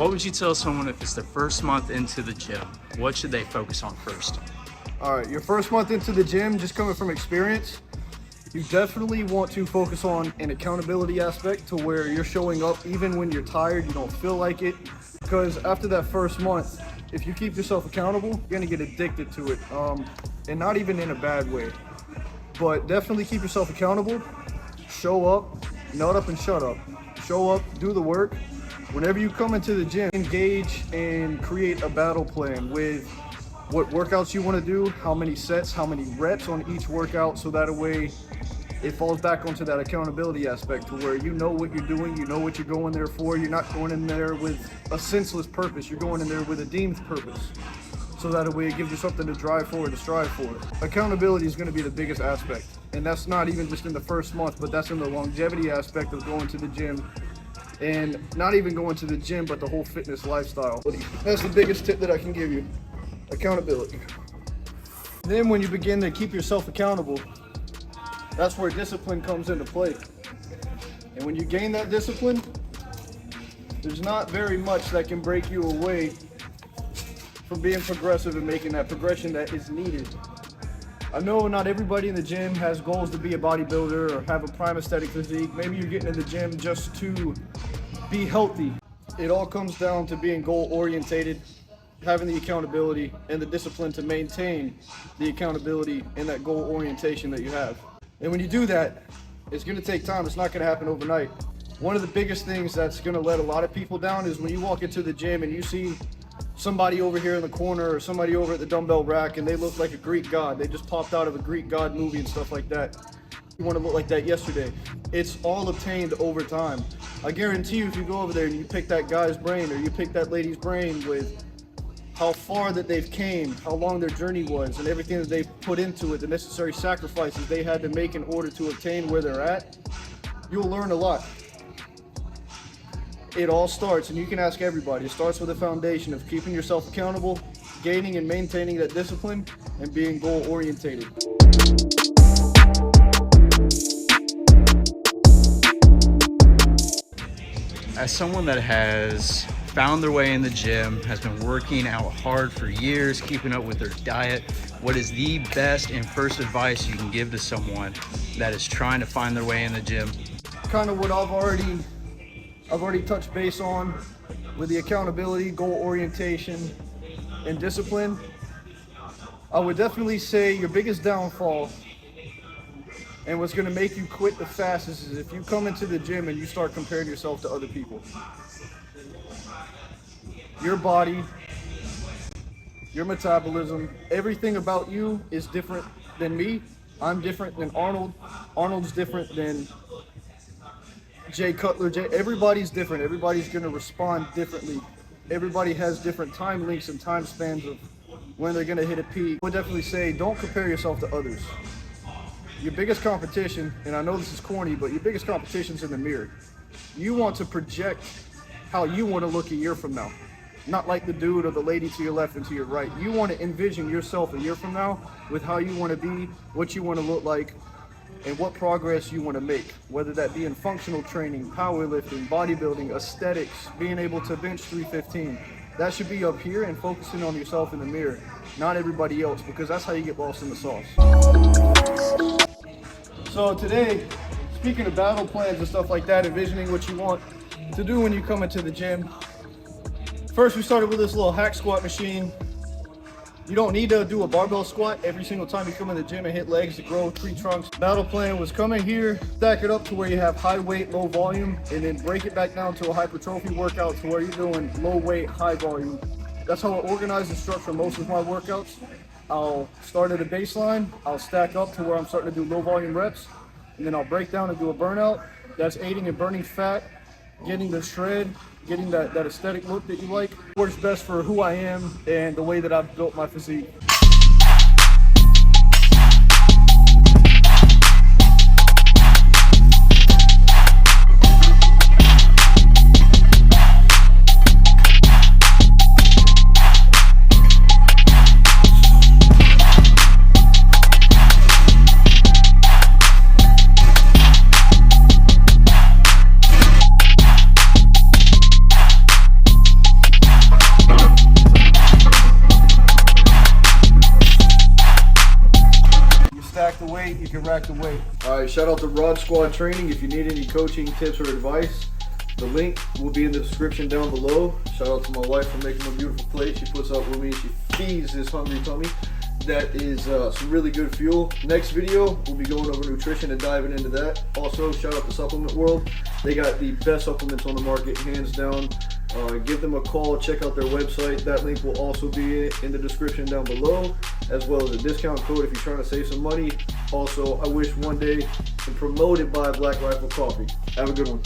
What would you tell someone if it's their first month into the gym? What should they focus on first? All right, your first month into the gym, just coming from experience, you definitely want to focus on an accountability aspect to where you're showing up even when you're tired, you don't feel like it. Because after that first month, if you keep yourself accountable, you're gonna get addicted to it. And not even in a bad way, but definitely keep yourself accountable. Show up, nut up and shut up. Show up, do the work. Whenever you come into the gym, engage and create a battle plan with what workouts you want to do, how many sets, how many reps on each workout, so that way it falls back onto that accountability aspect to where you know what you're doing, you know what you're going there for. You're not going in there with a senseless purpose, you're going in there with a deemed purpose. So that way it gives you something to drive for, to strive for. Accountability is going to be the biggest aspect. And that's not even just in the first month, but that's in the longevity aspect of going to the gym. And not even going to the gym, but the whole fitness lifestyle. That's the biggest tip that I can give you, accountability. Then when you begin to keep yourself accountable, that's where discipline comes into play. And when you gain that discipline, there's not very much that can break you away from being progressive and making that progression that is needed. I know not everybody in the gym has goals to be a bodybuilder or have a prime aesthetic physique. Maybe you're getting in the gym just to be healthy. It all comes down to being goal orientated, having the accountability and the discipline to maintain the accountability and that goal orientation that you have. And when you do that, it's gonna take time. It's not gonna happen overnight. One of the biggest things that's gonna let a lot of people down is when you walk into the gym and you see somebody over here in the corner or somebody over at the dumbbell rack and they look like a Greek god. They just popped out of a Greek god movie and stuff like that. You want to look like that yesterday. It's all obtained over time. I guarantee you if you go over there and you pick that guy's brain or you pick that lady's brain with how far that they've came, how long their journey was, and everything that they've put into it, the necessary sacrifices they had to make in order to obtain where they're at, you'll learn a lot. It all starts, and you can ask everybody, it starts with the foundation of keeping yourself accountable, gaining and maintaining that discipline, and being goal orientated. As someone that has found their way in the gym, has been working out hard for years, keeping up with their diet, what is the best and first advice you can give to someone that is trying to find their way in the gym? Kind of what I've already touched base on with the accountability, goal orientation, and discipline. I would definitely say your biggest downfall and what's going to make you quit the fastest is if you come into the gym and you start comparing yourself to other people. Your body, your metabolism, everything about you is different than me. I'm different than Arnold. Arnold's different than Jay Cutler. Everybody's different. Everybody's going to respond differently. Everybody has different time links and time spans of when they're going to hit a peak. I would definitely say don't compare yourself to others. Your biggest competition, and I know this is corny, but your biggest competition is in the mirror. You want to project how you want to look a year from now. Not like the dude or the lady to your left and to your right. You want to envision yourself a year from now with how you want to be, what you want to look like, and what progress you want to make. Whether that be in functional training, powerlifting, bodybuilding, aesthetics, being able to bench 315. That should be up here and focusing on yourself in the mirror, not everybody else, because that's how you get lost in the sauce. So today, speaking of battle plans and stuff like that, envisioning what you want to do when you come into the gym. First, we started with this little hack squat machine. You don't need to do a barbell squat every single time you come in the gym and hit legs to grow tree trunks. Battle plan was come in here, stack it up to where you have high weight, low volume, and then break it back down to a hypertrophy workout to where you're doing low weight, high volume. That's how I organize and structure most of my workouts. I'll start at a baseline, I'll stack up to where I'm starting to do low volume reps, and then I'll break down and do a burnout. That's aiding in burning fat, getting the shred, getting that aesthetic look that you like. Works best for who I am and the way that I've built my physique. can rack the weight. All right, shout out to Rod Squad Training. If you need any coaching tips or advice, the link will be in the description down below. Shout out to my wife for making a beautiful plate. She puts up with me, she feeds this hungry tummy. That is some really good fuel. Next video, we'll be going over nutrition and diving into that. Also, shout out to Supplement World. They got the best supplements on the market, hands down. Give them a call, check out their website. That link will also be in the description down below, as well as a discount code if you're trying to save some money. Also, I wish one day to promote it by Black Rifle Coffee. Have a good one.